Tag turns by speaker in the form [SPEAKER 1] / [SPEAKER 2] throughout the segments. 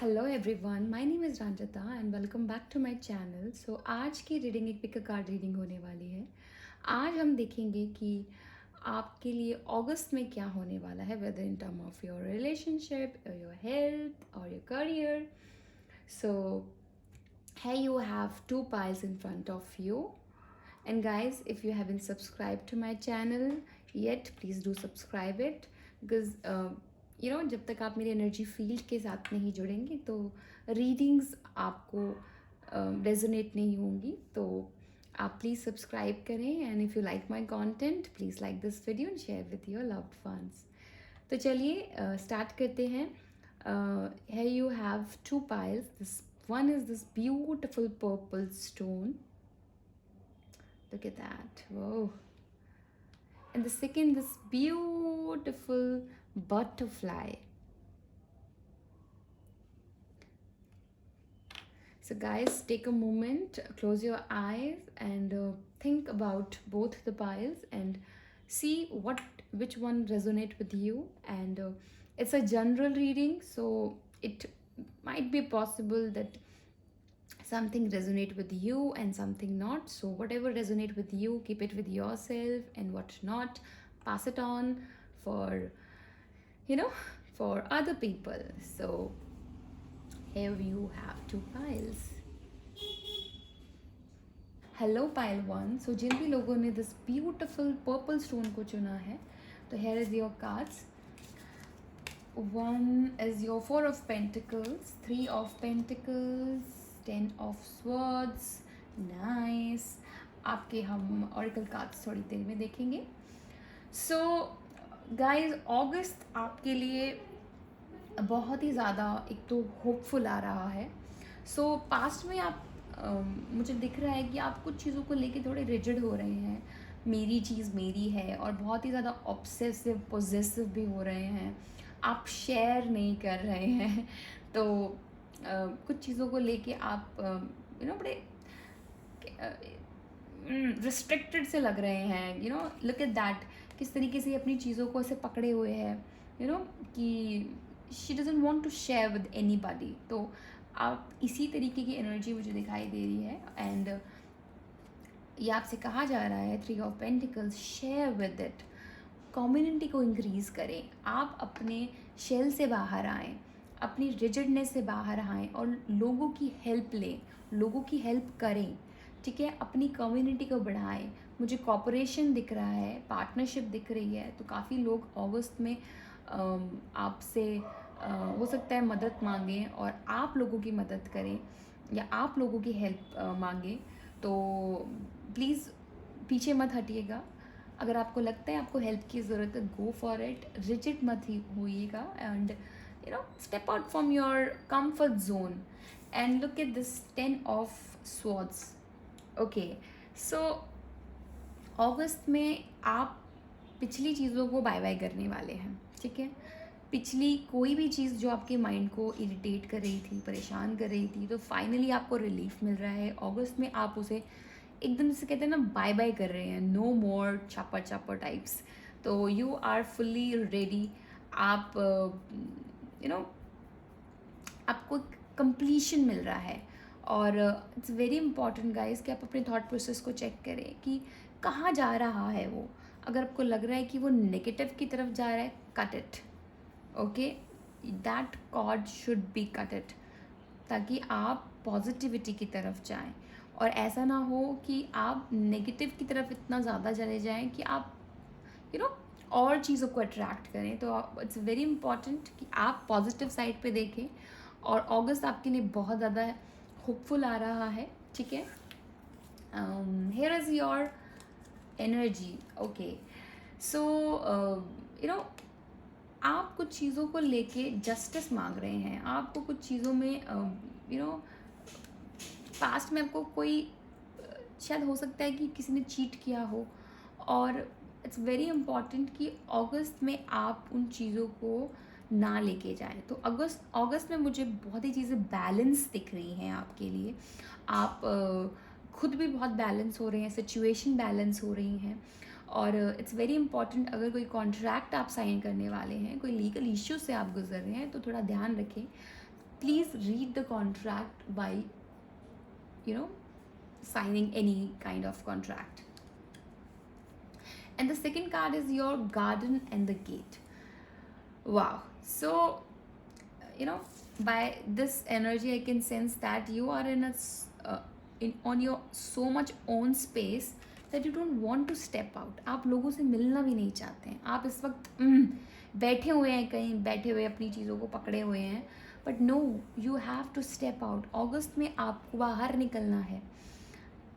[SPEAKER 1] Hello everyone, my name is Ranjita and welcome back to my channel. So आज की reading एक pick a card reading होने वाली है। आज हम देखेंगे कि आपके लिए अगस्त में क्या होने वाला है, weather in term of your relationship, your health और your career. So here you have two piles in front of you, and guys, if you haven't subscribed to my channel yet, please do subscribe it because जब तक आप मेरी energy field के साथ नहीं जुड़ेंगे तो रीडिंग्स आपको रेजोनेट नहीं होंगी। तो आप प्लीज़ सब्सक्राइब करें and if you like my content please like this video and share with your loved ones. तो चलिए स्टार्ट करते हैं। Here you have two piles. This one is this beautiful purple stone. Look at that. Whoa. And the second, this beautiful butterfly. So guys, take a moment, close your eyes and think about both the piles and see which one resonate with you. And it's a general reading, so it might be possible that something resonate with you and something not. So whatever resonate with you, keep it with yourself, and what not, pass it on for you know for other people. So here you have two piles. Hello pile one. So जिन भी लोगों ने this beautiful purple stone को चुना है, तो here is your cards. One is your four of pentacles, three of pentacles, 10 of swords. Nice. आपके हम ऑरिकल कार्ड्स थोड़ी देर में देखेंगे। सो गाइज, अगस्त आपके लिए बहुत ही ज़्यादा एक तो होपफुल आ रहा है। सो पास्ट में आप मुझे दिख रहा है कि आप कुछ चीज़ों को लेके थोड़े रिजिड हो रहे हैं, मेरी चीज़ मेरी है, और बहुत ही ज़्यादा ऑब्सेसिव पोजेसिव भी हो रहे हैं, आप शेयर नहीं कर रहे हैं। तो कुछ चीज़ों को लेके आप बड़े रिस्ट्रिक्टेड से लग रहे हैं। लुक एट दैट, किस तरीके से अपनी चीज़ों को ऐसे पकड़े हुए हैं, कि she doesn't want to share with anybody. तो आप इसी तरीके की एनर्जी मुझे दिखाई दे रही है। एंड ये आपसे कहा जा रहा है, 3 of pentacles, share with it, community को इंक्रीज़ करें, आप अपने शेल से बाहर आएँ, अपनी रिजिडनेस से बाहर आएँ और लोगों की हेल्प लें, लोगों की हेल्प करें, ठीक है, अपनी कम्युनिटी को बढ़ाएं। मुझे कॉपरेशन दिख रहा है, पार्टनरशिप दिख रही है। तो काफ़ी लोग अगस्त में आपसे हो सकता है मदद मांगें और आप लोगों की मदद करें या आप लोगों की हेल्प मांगें। तो प्लीज़ पीछे मत हटिएगा। अगर आपको लगता है आपको हेल्प की ज़रूरत है, गो फॉर इट, रिजिड मत ही होइएगा and step out from your comfort zone. And look at this 10 of swords. Okay, so अगस्त में आप पिछली चीज़ों को बाय बाय करने वाले हैं, ठीक है। पिछली कोई भी चीज़ जो आपके माइंड को इरिटेट कर रही थी, परेशान कर रही थी, तो फाइनली आपको रिलीफ मिल रहा है। अगस्त में आप उसे एकदम से कहते हैं ना, बाय बाय कर रहे हैं, नो मोर चापर चापर टाइप्स। तो यू आर फुल्ली रेडी। आप आपको कंप्लीशन मिल रहा है। और इट्स वेरी इंपॉर्टेंट गाइज कि आप अपने थॉट प्रोसेस को चेक करें कि कहाँ जा रहा है वो। अगर आपको लग रहा है कि वो नेगेटिव की तरफ जा रहा है, cut it. Okay, that cord should be cut it, ताकि आप पॉजिटिविटी की तरफ जाएं। और ऐसा ना हो कि आप नेगेटिव की तरफ इतना ज़्यादा चले जाएं कि आप और चीज़ों को अट्रैक्ट करें। तो इट्स वेरी इंपॉर्टेंट कि आप पॉजिटिव साइड पे देखें। और अगस्त आपके लिए बहुत ज़्यादा होपफुल आ रहा है, ठीक है। Here is your energy. Okay, so आप कुछ चीज़ों को लेके जस्टिस मांग रहे हैं। आपको कुछ चीज़ों में पास्ट में आपको कोई शायद हो सकता है कि किसी ने चीट किया हो, और इट्स वेरी इम्पॉर्टेंट कि अगस्त में आप उन चीज़ों को ना लेके जाएं। तो अगस्त में मुझे बहुत ही चीज़ें बैलेंस दिख रही हैं आपके लिए। आप खुद भी बहुत बैलेंस हो रहे हैं, सिचुएशन बैलेंस हो रही हैं। और इट्स वेरी इंपॉर्टेंट, अगर कोई कॉन्ट्रैक्ट आप साइन करने वाले हैं, कोई लीगल इश्यू से आप गुजर रहे हैं, तो थोड़ा ध्यान रखें please read the contract while, you know, signing any kind of contract. And the second card is your garden and the gate. Wow. So, you know, by this energy I can sense that you are in a in on your so much own space that you don't want to step out. आप लोगों से मिलना भी नहीं चाहते हैं, आप इस वक्त बैठे हुए हैं कहीं, बैठे हुए अपनी चीज़ों को पकड़े हुए हैं. But no, you have to step out. अगस्त में आपको बाहर निकलना है,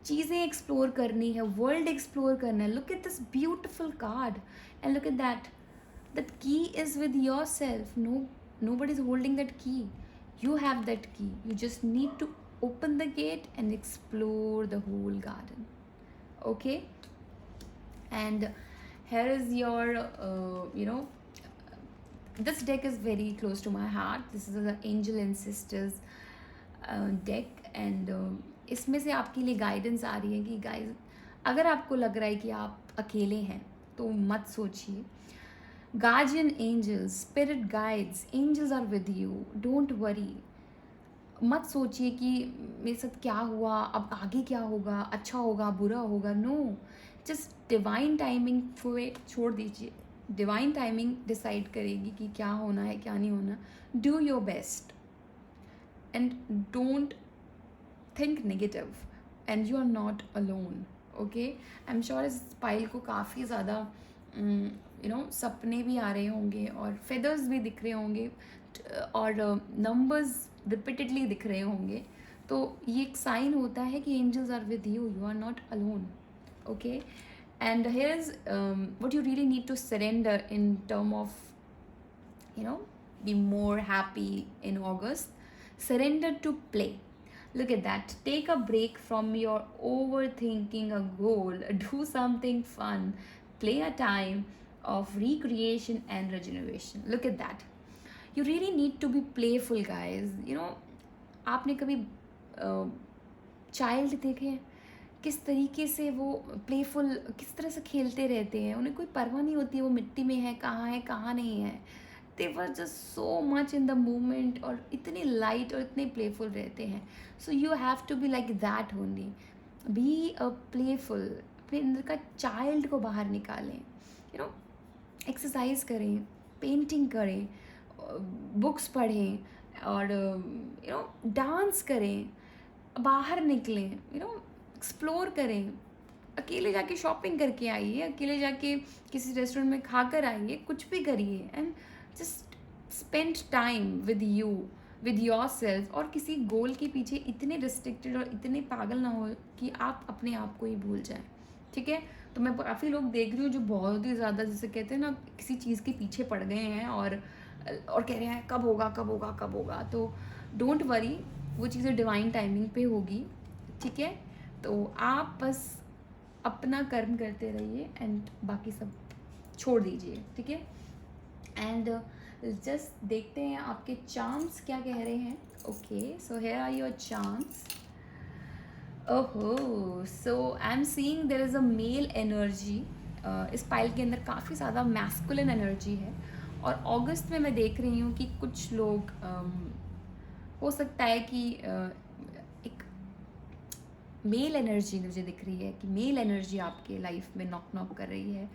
[SPEAKER 1] चीज़ें एक्सप्लोर करनी है, वर्ल्ड एक्सप्लोर करना है. Look at this beautiful card and look at that. That key is with yourself. Nobody is holding that key. You have that key. You just need to open the gate and explore the whole garden. Okay? And here is your, this deck is very close to my heart. This is the Angel and Sisters deck. And इसमें से आपके लिए guidance आ रही है कि guys, अगर आपको लग रहा है कि आप अकेले हैं तो मत सोचिए. Guardian angels, spirit guides, angels are with you. Don't worry. मत सोचिए कि मेरे साथ क्या हुआ, अब आगे क्या होगा, अच्छा होगा बुरा होगा. नो, जस्ट डिवाइन टाइमिंग छोड़ दीजिए. डिवाइन टाइमिंग डिसाइड करेगी कि क्या होना है क्या नहीं होना. Do your best and don't think negative, and you are not alone. Okay, I am sure इस पाइल को काफ़ी ज़्यादा सपने भी आ रहे होंगे और फेदर्स भी दिख रहे होंगे और नंबर्स रिपीटेडली दिख रहे होंगे. तो ये एक साइन होता है कि angels are with you, you are not alone. Okay, and here is what you really need to surrender in term of be more happy in August. Surrender to play. Look at that. Take a break from your overthinking a goal. Do something fun. Play a time of recreation and regeneration. Look at that. You really need to be playful, guys. आपने कभी child देखे हैं किस तरीके से वो playful, किस तरह से खेलते रहते हैं, उन्हें कोई परवाह नहीं होती वो मिट्टी में है कहाँ नहीं है. They were just so much in the moment और इतने लाइट और इतने प्लेफुल रहते हैं. So you have to be like that only. Be a playful. अपने अंदर का चाइल्ड को बाहर निकालें. एक्सरसाइज करें, पेंटिंग करें, बुक्स पढ़ें और डांस करें, बाहर निकलें, एक्सप्लोर करें. अकेले जाके शॉपिंग करके आइए, अकेले जाके किसी रेस्टोरेंट में खाकर आइए, कुछ भी करिए and just spend time with you, with your self. और किसी गोल के पीछे इतने रिस्ट्रिक्टेड और इतने पागल ना हो कि आप अपने आप को ही भूल जाएं. ठीक है, तो मैं काफ़ी लोग देख रही हूँ जो बहुत ही ज़्यादा, जैसे कहते हैं ना, किसी चीज़ के पीछे पड़ गए हैं और कह रहे हैं कब होगा कब होगा कब होगा. तो डोंट वरी, वो चीज़ें डिवाइन टाइमिंग पे होगी. ठीक है, तो आप बस अपना कर्म करते रहिए एंड बाकी सब छोड़ दीजिए. ठीक है, एंड जस्ट देखते हैं आपके चार्म्स क्या कह रहे हैं. Okay, so here are your charms. ओहो, so I am seeing there is a male energy. इस पाइल के अंदर काफ़ी ज़्यादा मैस्कुलिन एनर्जी है और अगस्त में मैं देख रही हूँ कि कुछ लोग हो सकता है कि एक मेल एनर्जी मुझे दिख रही है कि मेल एनर्जी आपके लाइफ में नॉक कर रही है.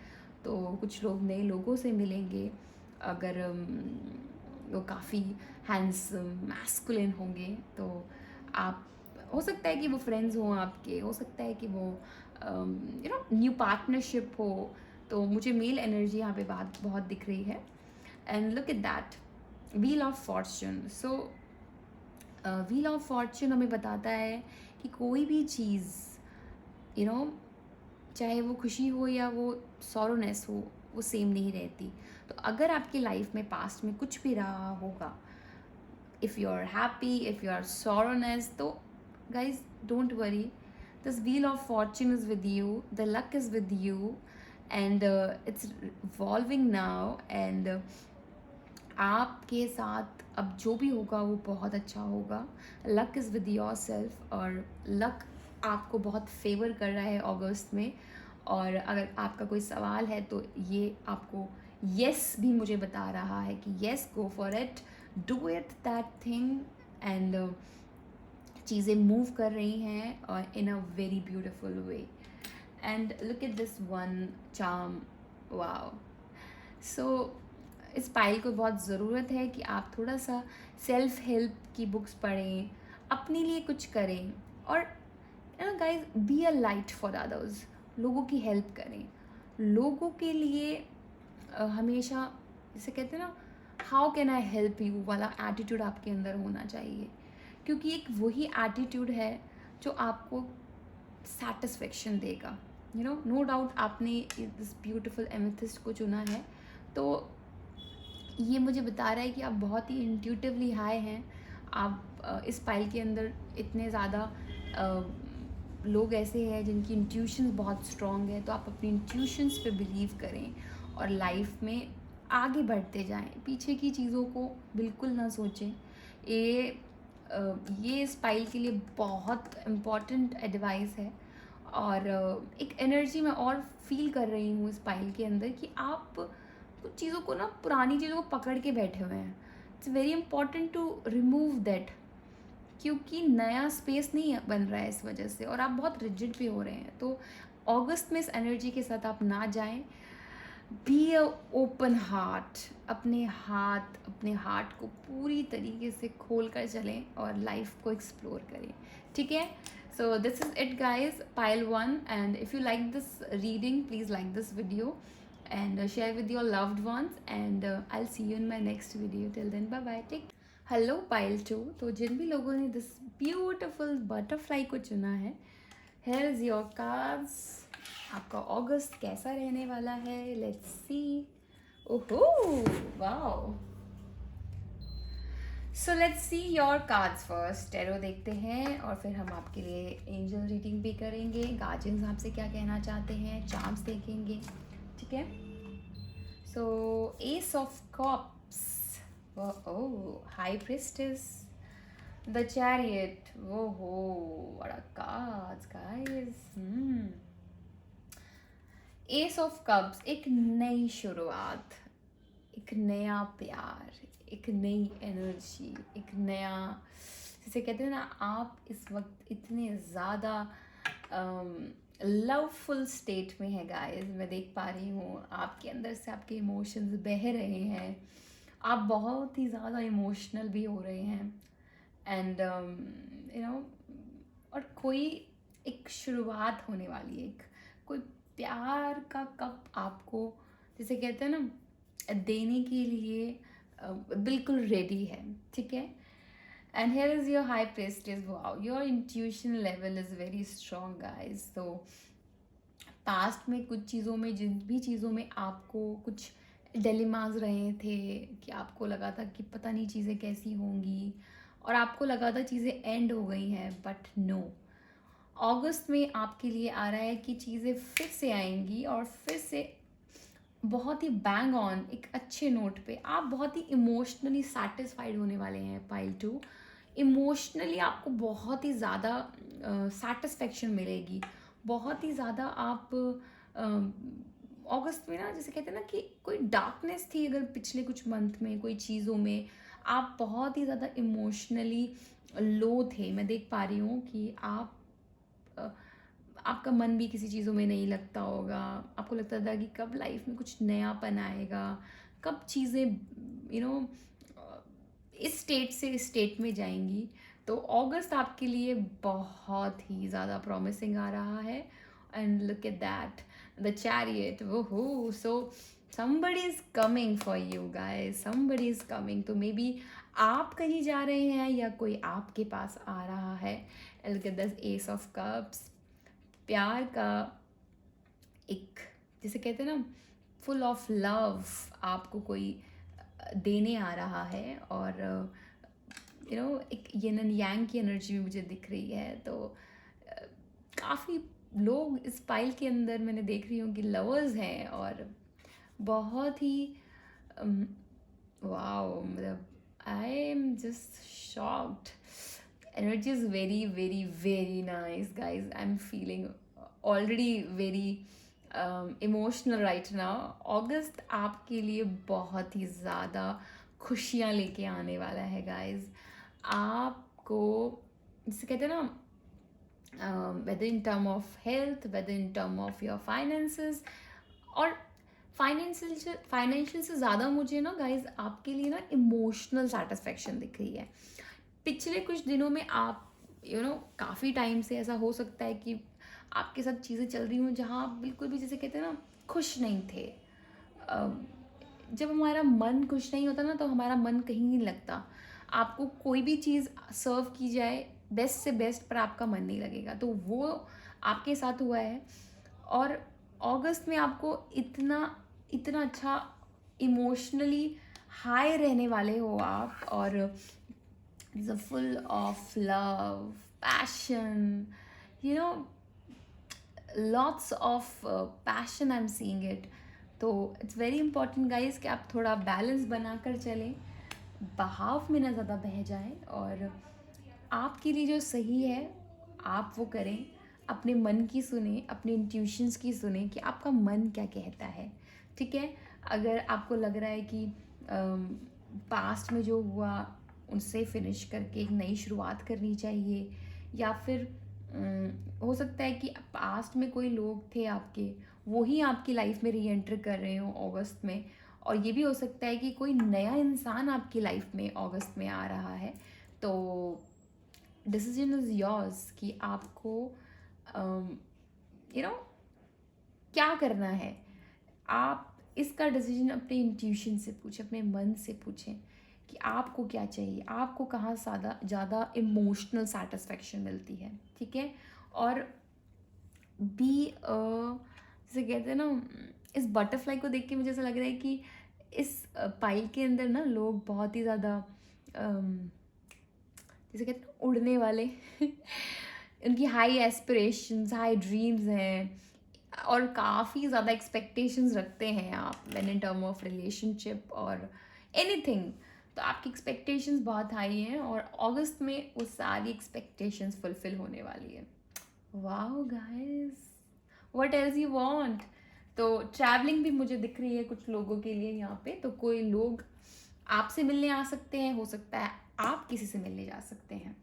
[SPEAKER 1] तो कुछ लोग नए लोगों से मिलेंगे. अगर वो काफ़ी हैंडसम मैस्कुलिन होंगे तो आप, हो सकता है कि वो फ्रेंड्स हों आपके, हो सकता है कि वो न्यू पार्टनरशिप हो. तो मुझे मेल एनर्जी यहाँ पे बात बहुत दिख रही है. And look at that, wheel of Fortune. So wheel of Fortune हमें बताता है कि कोई भी चीज़ चाहे वो खुशी हो या वो सॉरोनेस हो, वो सेम नहीं रहती. तो अगर आपकी लाइफ में पास्ट में कुछ भी रहा होगा, if you are happy, if you are sorrowness, तो guys, don't worry, this wheel of fortune is with you, the luck is with you, and it's evolving now, and आपके साथ अब जो भी होगा वो बहुत अच्छा होगा. Luck is with your self और लक आपको बहुत फेवर कर रहा है अगस्त में. और अगर आपका कोई सवाल है तो ये आपको येस भी मुझे बता रहा है कि yes, go for it, do it that thing, and चीज़ें मूव कर रही हैं in a very beautiful way. And look at this one charm. Wow. So इस पाइल को बहुत ज़रूरत है कि आप थोड़ा सा सेल्फ हेल्प की बुक्स पढ़ें, अपने लिए कुछ करें, और you know guys, be a light for others. लोगों की हेल्प करें, लोगों के लिए हमेशा, जैसे कहते हैं ना, how can I help you वाला एटीट्यूड आपके अंदर होना चाहिए, क्योंकि एक वही एटीट्यूड है जो आपको सेटिस्फेक्शन देगा. नो डाउट आपने दिस ब्यूटीफुल एमेथिस्ट को चुना है, तो ये मुझे बता रहा है कि आप बहुत ही इंट्यूटिवली हाई हैं. आप इस पाइल के अंदर इतने ज़्यादा लोग ऐसे हैं जिनकी इंट्यूशंस बहुत स्ट्रॉन्ग है, तो आप अपनी इंट्यूशंस पे बिलीव करें और लाइफ में आगे बढ़ते जाएं. पीछे की चीज़ों को बिल्कुल ना सोचें. ये ये इस पाइल के लिए बहुत इम्पॉर्टेंट एडवाइस है. और एक एनर्जी मैं और फील कर रही हूँ इस पाइल के अंदर कि आप कुछ चीज़ों को ना, पुरानी चीज़ों को पकड़ के बैठे हुए हैं. It's very important to remove that, क्योंकि नया स्पेस नहीं बन रहा है इस वजह से, और आप बहुत रिजिड भी हो रहे हैं. तो अगस्त में इस एनर्जी के साथ आप ना जाएं. Be a open heart. अपने हार्ट को पूरी तरीके से खोल कर चलें और लाइफ को एक्सप्लोर करें. ठीक है. So this is it guys, pile 1. And if you like this reading, please like this video and share with your loved ones, and I'll see you in my next video. Till then, bye bye. Take hello pile 2. तो जिन भी लोगों ने this beautiful butterfly को चुना है, here is your cards. आपका अगस्त कैसा रहने वाला है, लेट्स सी. ओहो, wow. So let's see your cards first. Tarot देखते हैं और फिर हम आपके लिए एंजल रीडिंग भी करेंगे. गार्जियंस आपसे क्या कहना चाहते हैं, चार्म्स देखेंगे. ठीक है. So ace of cups. Oh, High Priestess, the Chariot. Whoa, what a cards, guys. Ace of Cups, एक नई शुरुआत, एक नया प्यार, एक नई एनर्जी, एक नया, जैसे कहते हैं ना, आप इस वक्त इतने ज़्यादा लवफुल स्टेट में है गाइस. मैं देख पा रही हूँ आपके अंदर से आपके इमोशंस बह रहे हैं. आप बहुत ही ज़्यादा इमोशनल भी हो रहे हैं. एंड और कोई एक शुरुआत होने वाली है, एक कोई प्यार का कप आपको, जैसे कहते हैं ना, देने के लिए बिल्कुल रेडी है. ठीक है. And here is your high prestige. Wow, your intuition level is very strong guys. तो पास्ट में कुछ चीज़ों में, जिन भी चीज़ों में आपको कुछ डिलेमास रहे थे, कि आपको लगा था कि पता नहीं चीज़ें कैसी होंगी, और आपको लगा था चीज़ें एंड हो गई हैं, बट नो. अगस्त में आपके लिए आ रहा है कि चीज़ें फिर से आएंगी, और फिर से बहुत ही बैंग ऑन एक अच्छे नोट पे आप बहुत ही इमोशनली सेटिस्फाइड होने वाले हैं. पाइल 2, इमोशनली आपको बहुत ही ज़्यादा सेटिस्फेक्शन मिलेगी. बहुत ही ज़्यादा आप अगस्त में ना, जैसे कहते हैं ना कि कोई डार्कनेस थी अगर पिछले कुछ मंथ में, कोई चीज़ों में आप बहुत ही ज़्यादा इमोशनली लो थे. मैं देख पा रही हूँ कि आपका मन भी किसी चीज़ों में नहीं लगता होगा. आपको लगता था कि कब लाइफ में कुछ नयापन आएगा, कब चीज़ें इस स्टेट से इस स्टेट में जाएंगी. तो अगस्त आपके लिए बहुत ही ज़्यादा प्रॉमिसिंग आ रहा है. And look at that, the chariot. वो सो somebody is coming for you guys, somebody is coming. तो मे बी आप कहीं जा रहे हैं या कोई आपके पास आ रहा है. look at this ace of cups. प्यार का एक, जैसे कहते हैं ना, फुल ऑफ लव आपको कोई देने आ रहा है. और एक यिन एंड यांग की एनर्जी भी मुझे दिख रही है. तो काफ़ी लोग इस पाइल के अंदर मैंने देख रही हूँ कि लवर्स हैं, और बहुत ही वाओ, मतलब I am just shocked. Energy is very very very nice guys. I am feeling already very emotional right now. अगस्त आपके लिए बहुत ही ज़्यादा खुशियाँ लेके आने वाला है गाइस। आपको जिसे कहते हैं ना, whether in term of health, whether in term of your finances, और फाइनेंशियल से ज़्यादा मुझे ना गाइस आपके लिए ना इमोशनल सेटिस्फेक्शन दिख रही है। पिछले कुछ दिनों में आप काफ़ी टाइम से ऐसा हो सकता है कि आपके साथ चीज़ें चल रही हों जहाँ आप बिल्कुल भी, जैसे कहते हैं ना, खुश नहीं थे। जब हमारा मन खुश नहीं होता ना तो हमारा मन कहीं नहीं लगता। आपको कोई भी चीज़ सर्व की जाए बेस्ट से बेस्ट, पर आपका मन नहीं लगेगा, तो वो आपके साथ हुआ है। और अगस्त में आपको इतना इतना अच्छा इमोशनली हाई रहने वाले हो आप, और full of love, passion, you know lots of passion, I am seeing it. तो इट्स वेरी इंपॉर्टेंट गाइज कि आप थोड़ा बैलेंस बना कर चलें, बहाव में ना ज़्यादा बह जाएं, और आपके लिए जो सही है आप वो करें। अपने मन की सुने, अपने इंट्यूशंस की सुने कि आपका मन क्या कहता है। ठीक है, अगर आपको लग रहा है कि पास्ट में जो हुआ उनसे फिनिश करके एक नई शुरुआत करनी चाहिए, या फिर हो सकता है कि पास्ट में कोई लोग थे आपके, वो ही आपकी लाइफ में री एंटर कर रहे हो अगस्त में, और ये भी हो सकता है कि कोई नया इंसान आपकी लाइफ में अगस्त में आ रहा है। तो डिसीजन इज़ योर्स कि आपको क्या करना है। आप इसका डिसीजन अपने इंट्यूशन से पूछें, अपने मन से पूछें कि आपको क्या चाहिए, आपको कहाँ ज़्यादा इमोशनल सेटिस्फेक्शन मिलती है। ठीक है, और बी जैसे कहते हैं ना, इस बटरफ्लाई को देख के मुझे ऐसा लग रहा है कि इस पाइल के अंदर ना लोग बहुत ही ज़्यादा जैसे कहते हैं उड़ने वाले उनकी हाई एस्पिरेशंस, हाई ड्रीम्स हैं, और काफ़ी ज़्यादा एक्सपेक्टेशंस रखते हैं आप when in term of relationship और एनीथिंग। तो आपकी एक्सपेक्टेशंस बहुत हाई हैं, और अगस्त में वो सारी एक्सपेक्टेशंस फुलफिल होने वाली है। Wow guys, what else you want. तो ट्रैवलिंग भी मुझे दिख रही है कुछ लोगों के लिए यहाँ पे। तो कोई लोग आपसे मिलने आ सकते हैं, हो सकता है आप किसी से मिलने जा सकते हैं।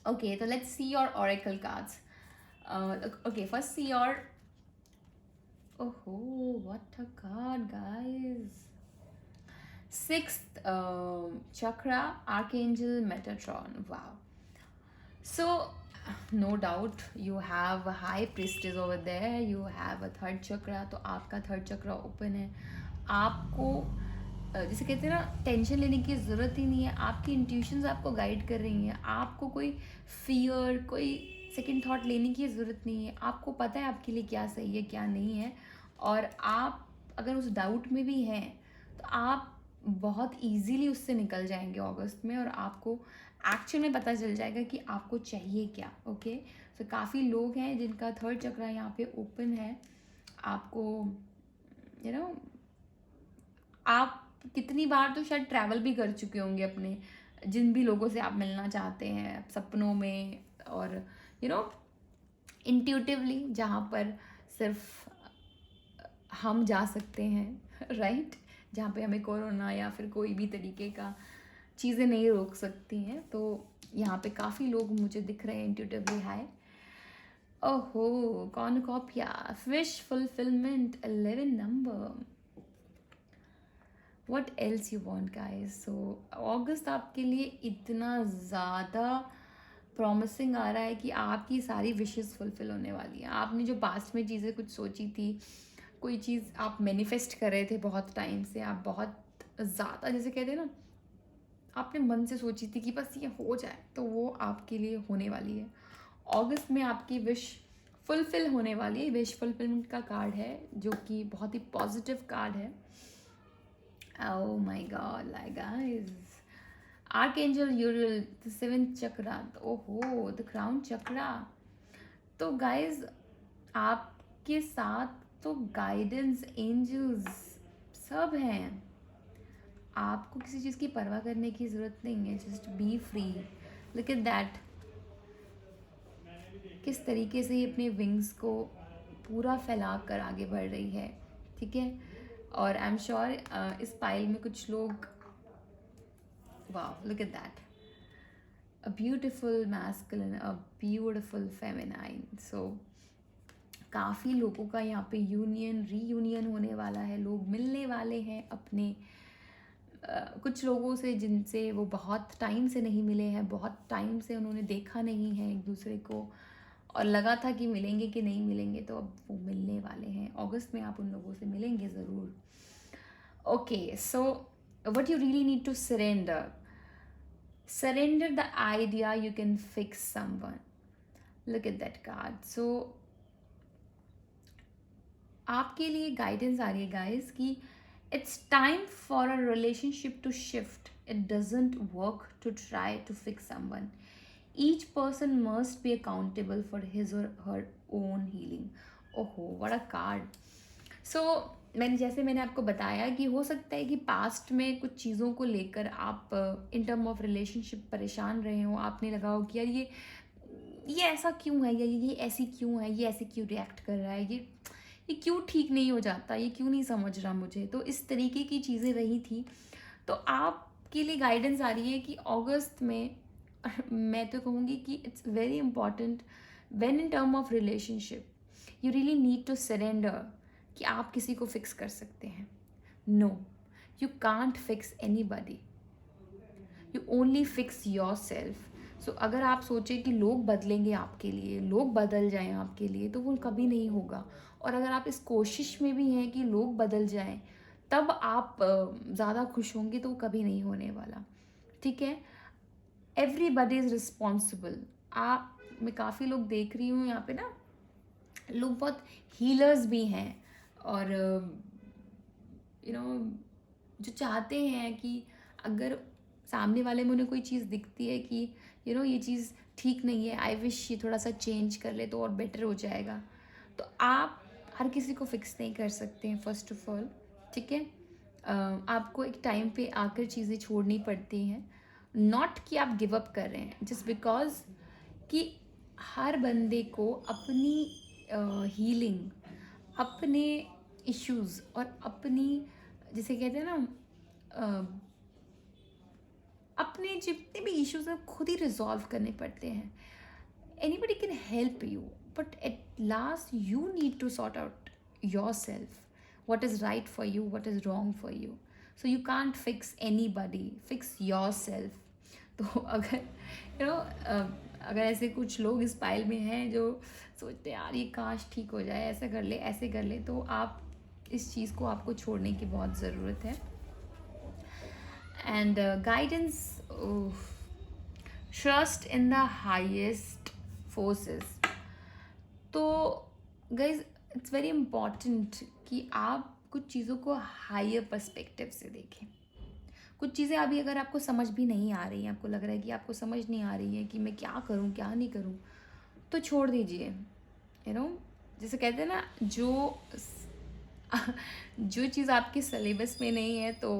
[SPEAKER 1] ओके, तो let's see your oracle cards. Okay, first see your, ओहो what a card guys, sixth chakra, archangel Metatron. Wow. So no doubt you have a high priestess over there, you have a third chakra, तो आपका third चक्रा open है। आपको जैसे कहते हैं ना, tension लेने की ज़रूरत ही नहीं है, आपकी इंट्यूशंस आपको गाइड कर रही हैं। आपको कोई फियर, कोई सेकंड थॉट लेने की ज़रूरत नहीं है। आपको पता है आपके लिए क्या सही है क्या नहीं है, और आप अगर उस डाउट में भी हैं तो आप बहुत इजीली उससे निकल जाएंगे अगस्त में, और आपको एक्चुअल में पता चल जाएगा कि आपको चाहिए क्या। ओके, तो काफ़ी लोग हैं जिनका थर्ड चक्रा यहाँ पे ओपन है। आपको आप कितनी बार तो शायद ट्रैवल भी कर चुके होंगे अपने, जिन भी लोगों से आप मिलना चाहते हैं सपनों में, और इंट्यूटिवली, जहाँ पर सिर्फ हम जा सकते हैं राइट, जहाँ पे हमें कोरोना या फिर कोई भी तरीके का चीज़ें नहीं रोक सकती हैं। तो यहाँ पे काफ़ी लोग मुझे दिख रहे हैं इंट्यूटिवली हाई। ओहो, cornucopia, wish fulfilment, 11 number. What else you want guys. So अगस्त आपके लिए इतना ज़्यादा प्रॉमिसिंग आ रहा है कि आपकी सारी विशेज़ फुलफिल होने वाली हैं। आपने जो पास्ट में चीज़ें कुछ सोची थी, कोई चीज़ आप मैनिफेस्ट कर रहे थे बहुत टाइम से, आप बहुत ज़्यादा, जैसे कहते हैं ना, आपने मन से सोची थी कि बस ये हो जाए, तो वो आपके लिए होने वाली है। अगस्त में आपकी विश फुलफिल होने वाली है। विश फुलफिलमेंट का कार्ड है, जो कि बहुत ही पॉजिटिव कार्ड है। Oh my God, like guys. Archangel Uriel, the seventh chakra. Oh, the crown chakra. तो guys, आपके साथ तो गाइडेंस एंजल्स सब हैं। आपको किसी चीज़ की परवाह करने की ज़रूरत नहीं है। Just be free. Look at that, किस तरीके से ये अपने विंग्स को पूरा फैला कर आगे बढ़ रही है। ठीक है, और आई एम श्योर इस पाइल में कुछ लोग Wow, look at that. A beautiful masculine, a beautiful feminine. So काफ़ी लोगों का यहाँ पे यूनियन रीयूनियन होने वाला है, लोग मिलने वाले हैं अपने कुछ लोगों से जिनसे वो बहुत टाइम से नहीं मिले हैं, बहुत टाइम से उन्होंने देखा नहीं है एक दूसरे को, और लगा था कि मिलेंगे कि नहीं मिलेंगे, तो अब वो मिलने वाले हैं। अगस्त में आप उन लोगों से मिलेंगे ज़रूर। Okay, so what you really need to surrender the idea you can fix someone. Look at that card. So आपके लिए गाइडेंस आ रही है गाइस कि it's time for a relationship to shift. It doesn't work to try to fix someone. Each person must be accountable for his or her own healing. ओहो, what a card. So मैंने आपको बताया कि हो सकता है कि पास्ट में कुछ चीज़ों को लेकर आप इन टर्म ऑफ रिलेशनशिप परेशान रहे हो. आपने लगा हो कि यार ये ऐसा क्यों है, या ये ऐसी क्यों है, ये ऐसे क्यों रिएक्ट कर रहा है, ये क्यों ठीक नहीं हो जाता, ये क्यों नहीं समझ रहा मुझे. तो इस तरीके की चीज़ें रही थी. तो आपके लिए गाइडेंस आ रही है कि अगस्त में मैं तो कहूँगी कि it's very important when in term of relationship you really need to surrender कि आप किसी को फिक्स कर सकते हैं. No, you can't fix anybody, you only fix yourself. So अगर आप सोचें कि लोग बदलेंगे आपके लिए, लोग बदल जाएं आपके लिए, तो वो कभी नहीं होगा. और अगर आप इस कोशिश में भी हैं कि लोग बदल जाएं, तब आप ज़्यादा खुश होंगे, तो वो कभी नहीं होने वाला. ठीक है, एवरीबडी इज़ रिस्पॉन्सिबल. आप, मैं काफ़ी लोग देख रही हूँ यहाँ पे ना, लोग बहुत हीलर्स भी हैं, और यू नो जो चाहते हैं कि अगर सामने वाले में उन्हें कोई चीज़ दिखती है कि ये चीज़ ठीक नहीं है, आई विश ये थोड़ा सा चेंज कर ले तो और बेटर हो जाएगा. तो आप हर किसी को फिक्स नहीं कर सकते हैं फर्स्ट ऑफ ऑल. ठीक है, आपको एक टाइम पे आकर चीज़ें छोड़नी पड़ती हैं. नॉट कि आप गिव अप कर रहे हैं, जस्ट बिकॉज कि हर बंदे को अपनी हीलिंग, अपने इश्यूज़ और अपनी, जिसे कहते हैं ना, अपने जितने भी इश्यूज हैं खुद ही रिजॉल्व करने पड़ते हैं. Anybody can help you, but at last you need to sort out yourself, what is right for you, what is wrong for you. So you can't fix anybody, fix yourself. तो अगर अगर ऐसे कुछ लोग इस pile में हैं जो सोचते हैं यार ये काश ठीक हो जाए, ऐसा कर ले, ऐसे कर ले, तो आप इस चीज़ को आपको छोड़ने की बहुत ज़रूरत है. And guidance, trust in the highest forces. तो गाइज इट्स वेरी इम्पॉर्टेंट कि आप कुछ चीज़ों को हायर पर्सपेक्टिव से देखें. कुछ चीज़ें अभी अगर आपको समझ भी नहीं आ रही हैं, आपको लग रहा है कि आपको समझ नहीं आ रही है कि मैं क्या करूं क्या नहीं करूं, तो छोड़ दीजिए. जैसे कहते हैं ना, जो चीज़ आपके सिलेबस में नहीं है तो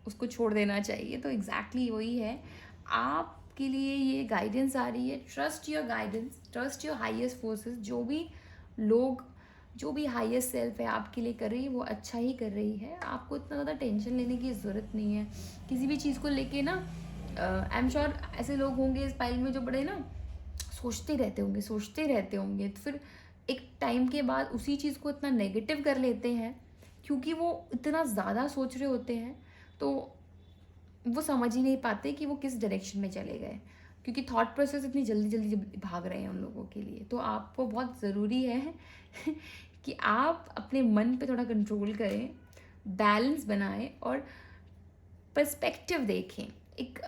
[SPEAKER 1] उसको छोड़ देना चाहिए. तो एग्जैक्टली वही है. आपके लिए ये गाइडेंस आ रही है. Trust your guidance, trust your highest forces. जो भी हाईएस्ट सेल्फ है आपके लिए कर रही है, वो अच्छा ही कर रही है. आपको इतना ज़्यादा टेंशन लेने की ज़रूरत नहीं है किसी भी चीज़ को लेके ना. आई एम श्योर ऐसे लोग होंगे इस फाइल में जो बड़े ना सोचते रहते होंगे, तो फिर एक टाइम के बाद उसी चीज़ को इतना नेगेटिव कर लेते हैं क्योंकि वो इतना ज़्यादा सोच रहे होते हैं, तो वो समझ ही नहीं पाते कि वो किस डायरेक्शन में चले गए, क्योंकि थॉट प्रोसेस इतनी जल्दी जल्दी भाग रहे हैं उन लोगों के लिए. तो आपको बहुत ज़रूरी है कि आप अपने मन पे थोड़ा कंट्रोल करें, बैलेंस बनाएं और पर्सपेक्टिव देखें. एक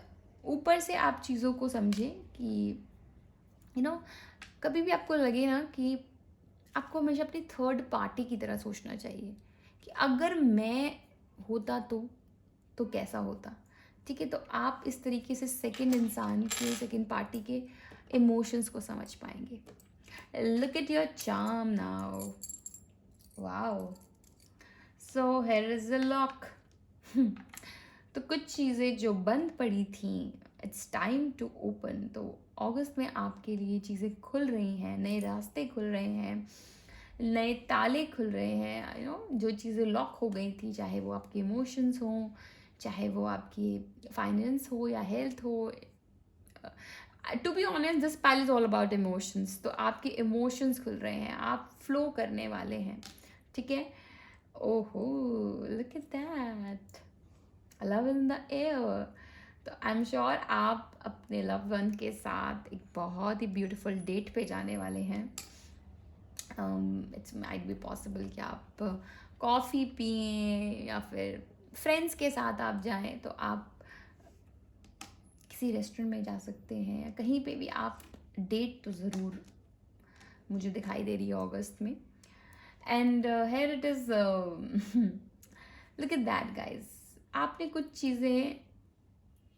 [SPEAKER 1] ऊपर से आप चीज़ों को समझें कि कभी भी आपको लगे ना कि आपको हमेशा अपनी थर्ड पार्टी की तरह सोचना चाहिए कि अगर मैं होता तो कैसा होता. ठीक है, तो आप इस तरीके से सेकंड इंसान के, सेकंड पार्टी के इमोशंस को समझ पाएंगे. Look at your charm now. Wow, so here is a lock. तो कुछ चीज़ें जो बंद पड़ी थी, इट्स टाइम टू ओपन. तो अगस्त में आपके लिए चीज़ें खुल रही हैं, नए रास्ते खुल रहे हैं, नए ताले खुल रहे हैं. जो चीज़ें लॉक हो गई थी, चाहे वो आपके इमोशंस हों, चाहे वो आपकी फाइनेंस हो या हेल्थ हो। To be honest this pile is all about emotions. तो आपके इमोशंस खुल रहे हैं, आप फ्लो करने वाले हैं, ठीक है। ओहो, look at that, love in the air. तो आई एम श्योर आप अपने लव वन के साथ एक बहुत ही ब्यूटीफुल डेट पे जाने वाले हैं। इट्स माइट बी पॉसिबल कि आप कॉफ़ी पिएं या फिर फ्रेंड्स के साथ आप जाएं, तो आप किसी रेस्टोरेंट में जा सकते हैं या कहीं पे भी आप डेट तो ज़रूर मुझे दिखाई दे रही है अगस्त में। And here it is, look at that guys, आपने कुछ चीज़ें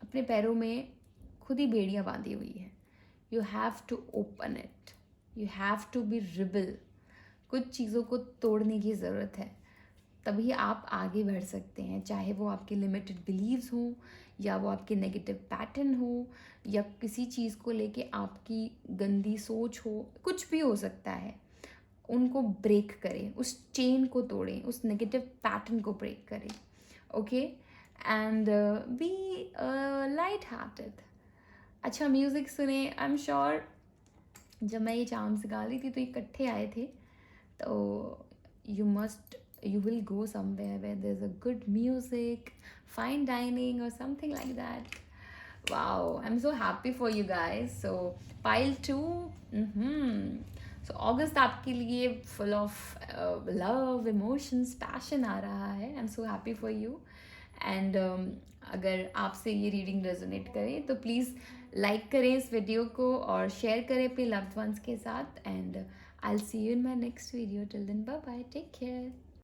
[SPEAKER 1] अपने पैरों में खुद ही बेड़ियाँ बांधी हुई है। You have to open it, you have to be rebel. कुछ चीज़ों को तोड़ने की ज़रूरत है, तभी आप आगे बढ़ सकते हैं। चाहे वो आपके लिमिटेड बिलीव्स हों, या वो आपके नेगेटिव पैटर्न हो, या किसी चीज़ को लेके आपकी गंदी सोच हो, कुछ भी हो सकता है। उनको ब्रेक करें, उस चेन को तोड़ें, उस नेगेटिव पैटर्न को ब्रेक करें, okay. And be light hearted, अच्छा म्यूज़िक सुने। आई एम श्योर जब मैं ये चार्म्स गा रही थी तो ये इकट्ठे आए थे, तो you will go somewhere where there's a good music, fine dining or something like that. Wow, I'm so happy for you guys. So pile 2, so August आपके लिए full of love, emotions, passion आ रहा है. I'm so happy for you. And अगर आपसे ये reading resonate करे तो please like करें इस वीडियो को और शेयर करें अपने लव्ड वंस के साथ। And I'll see you in my next video. Till then, bye bye. Take care.